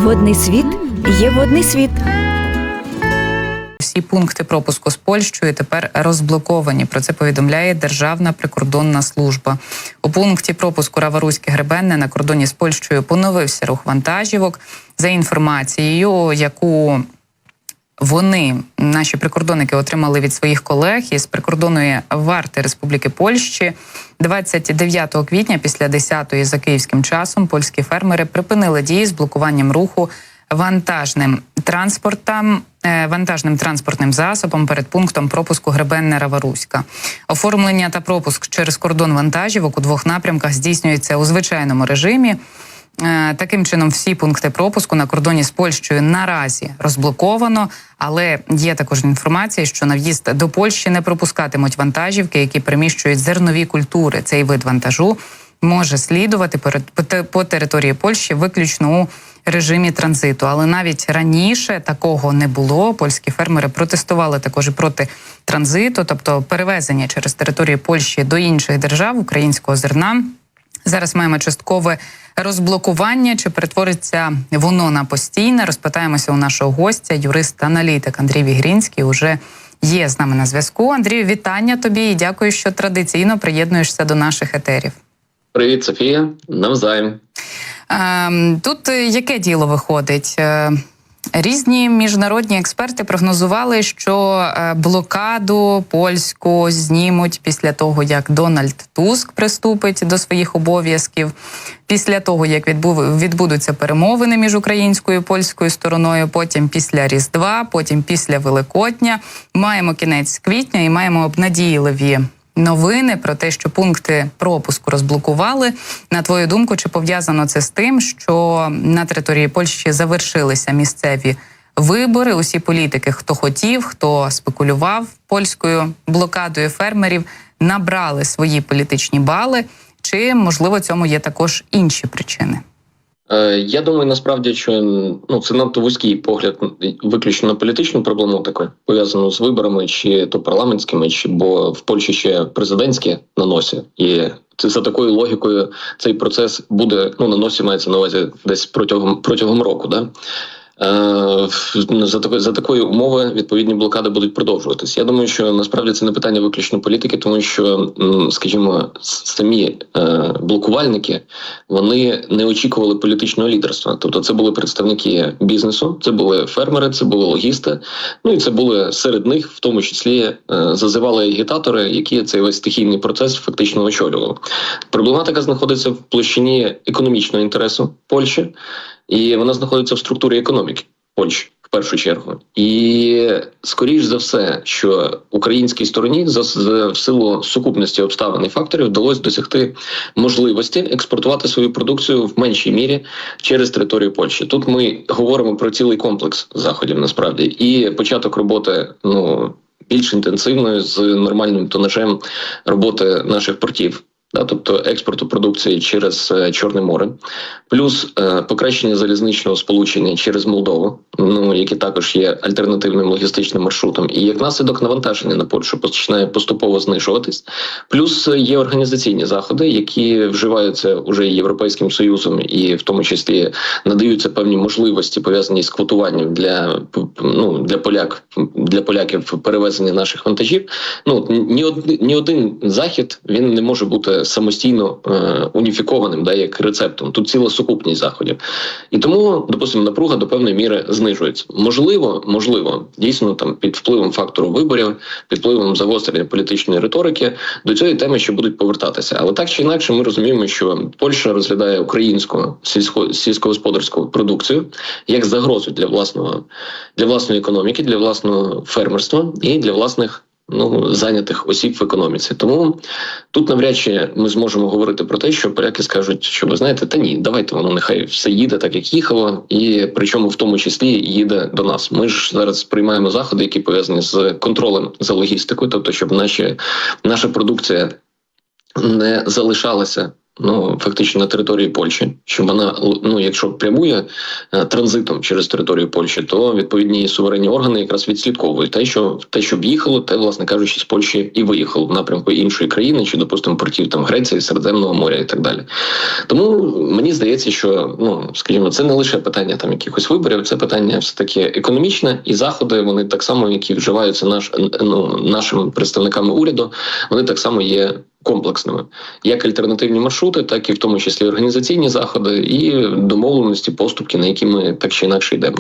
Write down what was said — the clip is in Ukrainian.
Водний світ є водний світ. Всі пункти пропуску з Польщею тепер розблоковані. Про це повідомляє Державна прикордонна служба. У пункті пропуску Раваруське-Гребенне на кордоні з Польщею поновився рух вантажівок. За інформацією, яку наші прикордонники, отримали від своїх колег із прикордонної варти Республіки Польщі, 29 квітня після 10-ї за київським часом польські фермери припинили дії з блокуванням руху вантажним транспортним засобом перед пунктом пропуску Гребенне-Раваруська. Оформлення та пропуск через кордон вантажівок у двох напрямках здійснюється у звичайному режимі. Таким чином, всі пункти пропуску на кордоні з Польщею наразі розблоковано, але є також інформація, що на в'їзд до Польщі не пропускатимуть вантажівки, які переміщують зернові культури. Цей вид вантажу може слідувати по території Польщі виключно у режимі транзиту. Але навіть раніше такого не було. Польські фермери протестували також і проти транзиту, тобто перевезення через територію Польщі до інших держав українського зерна. Зараз маємо часткове розблокування. Чи перетвориться воно на постійне? Розпитаємося у нашого гостя, юрист-аналітик Андрій Вігрінський, уже є з нами на зв'язку. Андрію, вітання тобі і дякую, що традиційно приєднуєшся до наших етерів. Привіт, Софія. Навзаєм. Тут яке діло виходить? Різні міжнародні експерти прогнозували, що блокаду польську знімуть після того, як Дональд Туск приступить до своїх обов'язків, після того, як відбудуться перемовини між українською і польською стороною, потім після Різдва, потім після Великодня. Маємо кінець квітня і маємо обнадійливі новини про те, що пункти пропуску розблокували. На твою думку, чи пов'язано це з тим, що на території Польщі завершилися місцеві вибори? Усі політики, хто хотів, хто спекулював польською блокадою фермерів, набрали свої політичні бали? Чи, можливо, цьому є також інші причини? Я думаю, насправді, що це надто вузький погляд виключно на політичну проблематику, пов'язану з виборами, чи то парламентськими, бо в Польщі ще президентські на носі. І за такою логікою цей процес буде, на носі мається на увазі десь протягом року, да? За такої умови відповідні блокади будуть продовжуватись. Я думаю, що насправді це не питання виключно політики, тому що, скажімо, самі блокувальники, вони не очікували політичного лідерства. Тобто це були представники бізнесу, це були фермери, це були логісти, і це були серед них, в тому числі, зазивали агітатори, які цей весь стихійний процес фактично очолювали. Проблематика знаходиться в площині економічного інтересу Польщі, і вона знаходиться в структурі економіки Польщі, в першу чергу. І, скоріш за все, що українській стороні в силу сукупності обставин і факторів вдалося досягти можливості експортувати свою продукцію в меншій мірі через територію Польщі. Тут ми говоримо про цілий комплекс заходів, насправді. І початок роботи, більш інтенсивною, з нормальним тонажем роботи наших портів. Тобто експорту продукції через Чорне море, плюс покращення залізничного сполучення через Молдову, яке також є альтернативним логістичним маршрутом, і як наслідок навантаження на Польщу починає поступово знижуватись. Плюс є організаційні заходи, які вживаються уже Європейським Союзом, і в тому числі надаються певні можливості, пов'язані з квотуванням для поляків перевезення наших вантажів. Ні один захід, він не може бути самостійно уніфікованим, як рецептом. Тут ціла сукупність заходів. І тому, допустимо, напруга до певної міри знижується. Можливо, дійсно під впливом фактору виборів, під впливом загострення політичної риторики до цієї теми ще будуть повертатися. Але так чи інакше ми розуміємо, що Польща розглядає українську сільськогосподарську продукцію як загрозу для власної економіки, для власного фермерства і для власних зайнятих осіб в економіці. Тому тут навряд чи ми зможемо говорити про те, що поляки скажуть, що ви знаєте, давайте воно нехай все їде так, як їхало, і причому в тому числі їде до нас. Ми ж зараз приймаємо заходи, які пов'язані з контролем за логістикою, тобто щоб наша продукція не залишалася фактично на території Польщі, щоб вона, якщо прямує транзитом через територію Польщі, то відповідні суверенні органи якраз відслідковують те, що в'їхало, те, власне кажучи, з Польщі і виїхало в напрямку іншої країни, чи, допустимо, портів там Греції, Середземного моря і так далі. Тому мені здається, що, скажімо, це не лише питання там якихось виборів, це питання все-таки економічне, і заходи, вони так само, які вживаються нашими представниками уряду, вони так само є комплексними. Як альтернативні маршрути, так і в тому числі організаційні заходи і домовленості, поступки, на які ми так чи інакше йдемо.